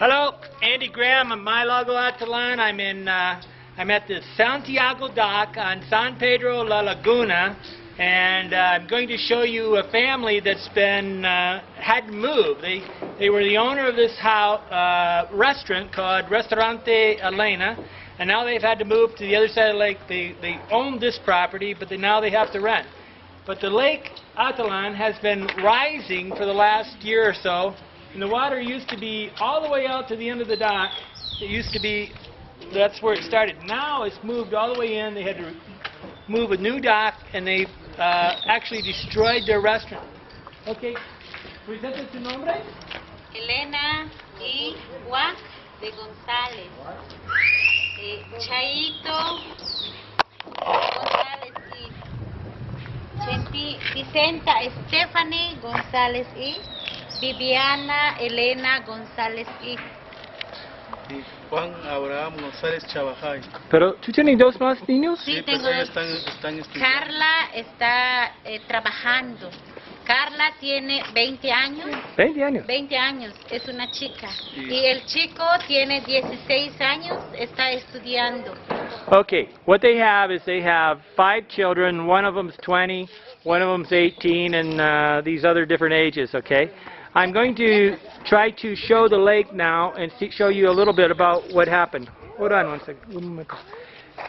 Hello, Andy Graham of My Lago Atalan. I'm at the Santiago dock on San Pedro La Laguna, and I'm going to show you a family that's been had to move. They were the owner of this restaurant called Restaurante Elena, and now they've had to move to the other side of the lake. They own this property, but now they have to rent. But the Lake Atalan has been rising for the last year or so, and the water used to be all the way out to the end of the dock. It used to be, that's where it started. Now it's moved all the way in. They had to move a new dock, and they actually destroyed their restaurant. Okay, presenta tu nombre? Elena y Juan de González. Chaito González y Vicenta Stephanie González y Viviana Elena González y Juan Abraham González Chavajay. Pero, ¿tú tienes dos más niños? Sí, Pues tengo ellos dos. están estudiando. Carla está trabajando. Carla tiene 20 años. 20 años. 20 años, es una chica. Sí. Y el chico tiene 16 años, está estudiando. Okay, what they have is they have 5 children. One of them's 20, one of them's 18, and these other different ages, okay? I'm going to try to show the lake now and show you a little bit about what happened. Hold on one second.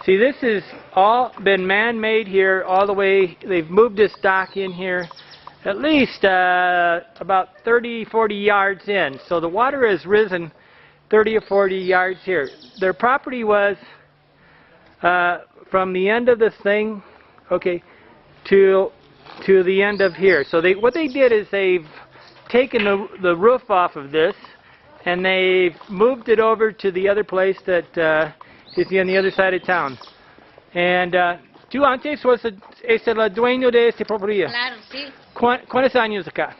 See, this has all been man-made here all the way. They've moved this dock in here at least about 30, 40 yards in. So the water has risen 30 or 40 yards here. Their property was from the end of this thing, okay, to the end of here. So what they did is they've taken the roof off of this, and they've moved it over to the other place that is on the other side of town. And tú antes es el dueño de esta propiedad. Claro, sí. ¿Cuántos años acá?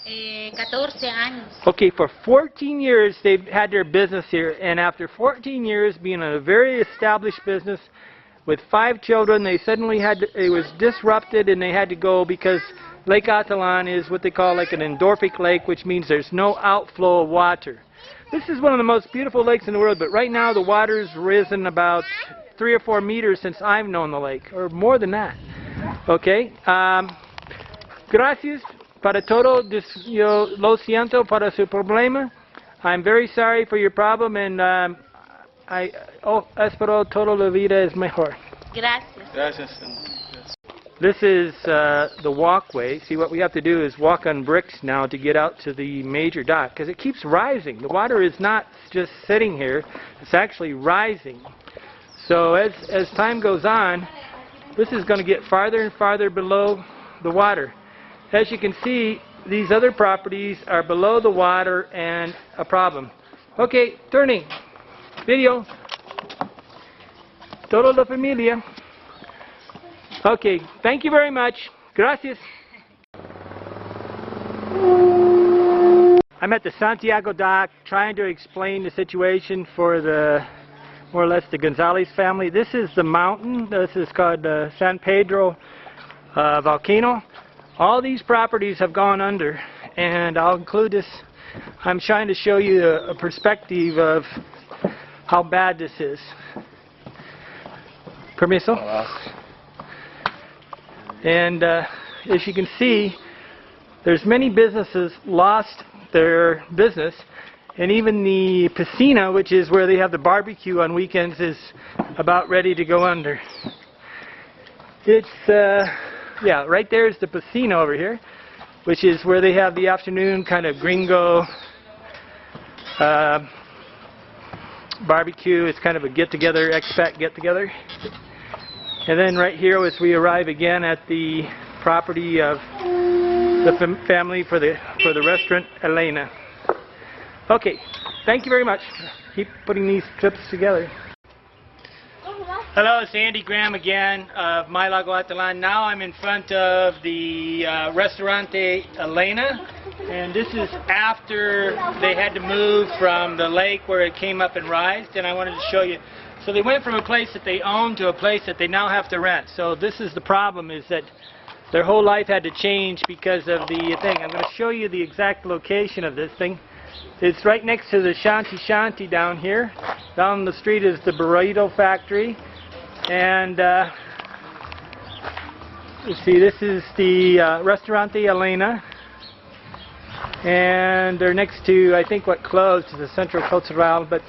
14 años. Okay, for 14 years they've had their business here, and after 14 years being a very established business with 5 children, they suddenly it was disrupted, and they had to go because Lake Atalan is what they call like an endorphic lake, which means there's no outflow of water. This is one of the most beautiful lakes in the world, but right now the water's risen about 3 or 4 meters since I've known the lake, or more than that. Okay, gracias para todo. Yo lo siento para su problema. I'm very sorry for your problem, and espero toda la vida es mejor. Gracias. Gracias. This is the walkway. See, what we have to do is walk on bricks now to get out to the major dock, because it keeps rising. The water is not just sitting here, it's actually rising. So as time goes on, this is going to get farther and farther below the water. As you can see, these other properties are below the water and a problem. Okay, turning. Video. Toda la familia. Okay, thank you very much. Gracias. I'm at the Santiago dock trying to explain the situation for more or less the Gonzalez family. This is the mountain. This is called San Pedro volcano. All these properties have gone under, and I'll include this. I'm trying to show you a perspective of how bad this is. Permiso? And as you can see, there's many businesses lost their business, and even the piscina, which is where they have the barbecue on weekends, is about ready to go under. It's yeah, right there is the piscina over here, which is where they have the afternoon kind of gringo barbecue. It's kind of a get-together, expat get-together. And then right here, as we arrive again at the property of the family for the restaurant Elena. Okay, thank you very much. Keep putting these clips together. Hello, it's Andy Graham again of My Lago Atalan. Now I'm in front of the Restaurante Elena, and this is after they had to move from the lake where it came up and rised, and I wanted to show you. So they went from a place that they own to a place that they now have to rent. So this is the problem, is that their whole life had to change because of the thing. I'm going to show you the exact location of this thing. It's right next to the Shanty down here. Down the street is the burrito factory. And let's see, this is the Restaurante Elena. And they're next to, I think what closed is the Centro Cultural, but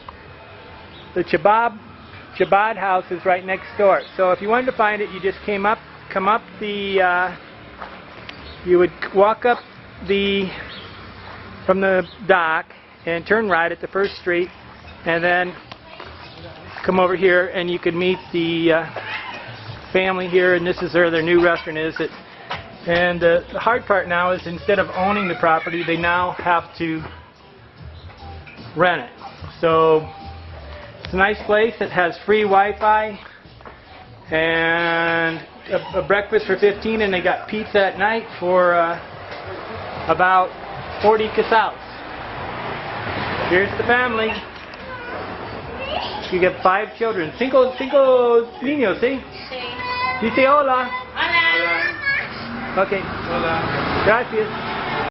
the Chabad house is right next door. So if you wanted to find it, you just come up the, you would walk up from the dock and turn right at the first street, and then come over here and you could meet the family here, and this is where their new restaurant is. And the hard part now is instead of owning the property, they now have to rent it. So it's a nice place. It has free Wi-Fi and a breakfast for 15, and they got pizza at night for about 40 quetzals. Here's the family. You get 5 children. Cinco niños, ¿sí? Sí. Dice hola. Hola. Okay. Hola. Gracias.